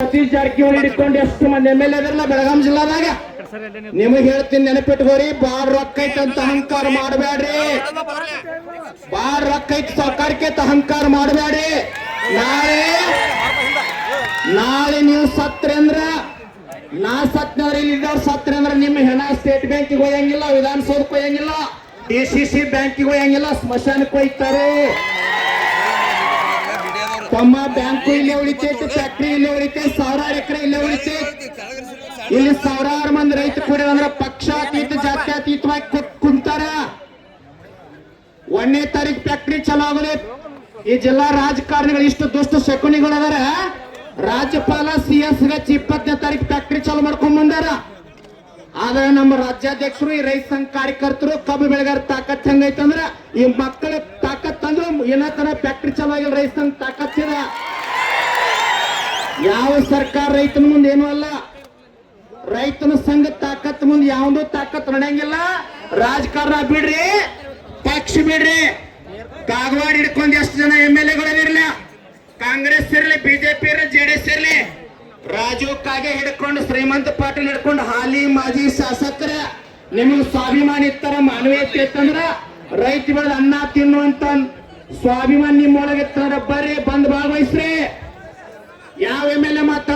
ಸತೀಶ್ ಜಾರಕಿಹೊಳಿ ಹಿಡ್ಕೊಂಡು ಎಷ್ಟು ಮಂದಿ ಎಮ್ ಎಲ್ ಎ ಅದರಲ್ಲ ಬೆಳಗಾಂ ಜಿಲ್ಲಾದಾಗ. ನಿಮಗೆ ಹೇಳ್ತೀನಿ, ನೆನಪಿಟ್ಕೋರಿ. ಬಾಳ್ ರೊಕ್ಕ ಐತೆ ಅಂತ ಅಹಂಕಾರ ಮಾಡಬೇಡ್ರಿ. ಬಾಳ್ ರೊಕ್ಕ ಐತಿ ಸರ್ಕಾರಕ್ಕೆ ಅಹಂಕಾರ ಮಾಡಬೇಡ್ರಿ. ನಾಳೆ ನೀವು ಸತ್ರಿ ಅಂದ್ರ, ನಾ ಸತ್ನವ್ರ ಇಲ್ಲಿದ್ದವ್ರು ಸತ್ರಿ ಅಂದ್ರ ನಿಮ್ಮ ಹೆಣ ಸ್ಟೇಟ್ ಬ್ಯಾಂಕಿಗೆ ಹೋಯಂಗಿಲ್ಲ, ವಿಧಾನಸೌಧಕ್ಕೆ ಹೋಯಂಗಿಲ್ಲ, DCC ಬ್ಯಾಂಕಿಗೆ ಹೋಯಂಗಿಲ್ಲ, ಸ್ಮಶಾನಕ್ಕೆ ಹೋಯ್ತಾರೆ. ತಮ್ಮ ಬ್ಯಾಂಕು ಇಲ್ಲೇ ಉಳಿತೈತಿ, ಫ್ಯಾಕ್ಟ್ರಿ ಇಲ್ಲೇ ಉಳಿತೈತಿ, ಸಾವಿರಾರು ಎಕರೆ ಇಲ್ಲೇ ಉಳಿತೈತಿ. ಇಲ್ಲಿ ಸಾವಿರಾರು ಮಂದಿ ರೈತ ಕುಡಿಯೋದಂದ್ರ ಪಕ್ಷಾತೀತ ಜಾತ್ಯತೀತವಾಗಿ ಕುಂತಾರ. 1ನೇ ತಾರೀಕು ಫ್ಯಾಕ್ಟ್ರಿ ಚಲೋ ಆಗೋದು. ಈ ಜಿಲ್ಲಾ ರಾಜಕಾರಣಿಗಳು ಇಷ್ಟು ದುಷ್ಟ ಶಕುನಿಗಳು ಅದಾರ. ರಾಜ್ಯಪಾಲ CS ಗೆ 20ನೇ ತಾರೀಕು ಫ್ಯಾಕ್ಟ್ರಿ ಚಾಲು ಮಾಡ್ಕೊಂಡ್ ಬಂದಾರ. ಆದ್ರೆ ನಮ್ಮ ರಾಜ್ಯಾಧ್ಯಕ್ಷರು, ಈ ರೈತ ಸಂಘ ಕಾರ್ಯಕರ್ತರು, ಕಬ್ಬು ಬೆಳೆಗಾರ ತಾಕತ್ ಹೆಂಗೈತಂದ್ರ ಈ ಮಕ್ಕಳ ತಾಕತ್ ಅಂದ್ರು ಏನತರ ಫ್ಯಾಕ್ಟ್ರಿ ಚಾಲು ಆಗಿಲ್ಲ. ರೈತ ಸಂಘ ತಾಕತ್ ಇದೆ. ಯಾವ ಸರ್ಕಾರ ರೈತನ ಮುಂದೆ ಏನೂ ಅಲ್ಲ. ರೈತನ ಸಂಘ ತಾಕತ್ ಮುಂದೆ ಯಾವ್ದು ತಾಕತ್ ನಡೆಯಂಗಿಲ್ಲ. ರಾಜಕಾರಣ ಬಿಡ್ರಿ, ಪಕ್ಷ ಬಿಡ್ರಿ. ಕಾಗವಾಡ ಹಿಡ್ಕೊಂಡು ಎಷ್ಟು ಜನ MLA ಗಳಿರಲಿಲ್ಲ, ಕಾಂಗ್ರೆಸ್ ಇರಲಿ, BJP ಇರಲಿ, JDS ಇರಲಿ, ರಾಜೀವ್ ಕಾಗೆ ಹಿಡ್ಕೊಂಡು, ಶ್ರೀಮಂತ ಪಾಟೀಲ್ ಹಿಡ್ಕೊಂಡು ಹಾಲಿ ಮಾಜಿ ಶಾಸಕರ ನಿಮಗೆ ಸ್ವಾಭಿಮಾನ ಇತ್ತರ, ಮಾನವೀಯತೆ ಇತ್ತಂದ್ರ, ರೈತ ಬೆಳೆದ ಅನ್ನ ತಿನ್ನುವಂತ ಸ್ವಾಭಿಮಾನ ನಿಮ್ಮೊಳಗೆ ಇತ್ತಂದ್ರ ಬರ್ರಿ, ಬಂದ್ ಭಾಗವಹಿಸ್ರಿ. ಯಾವ MLA ಮಾತಾಡ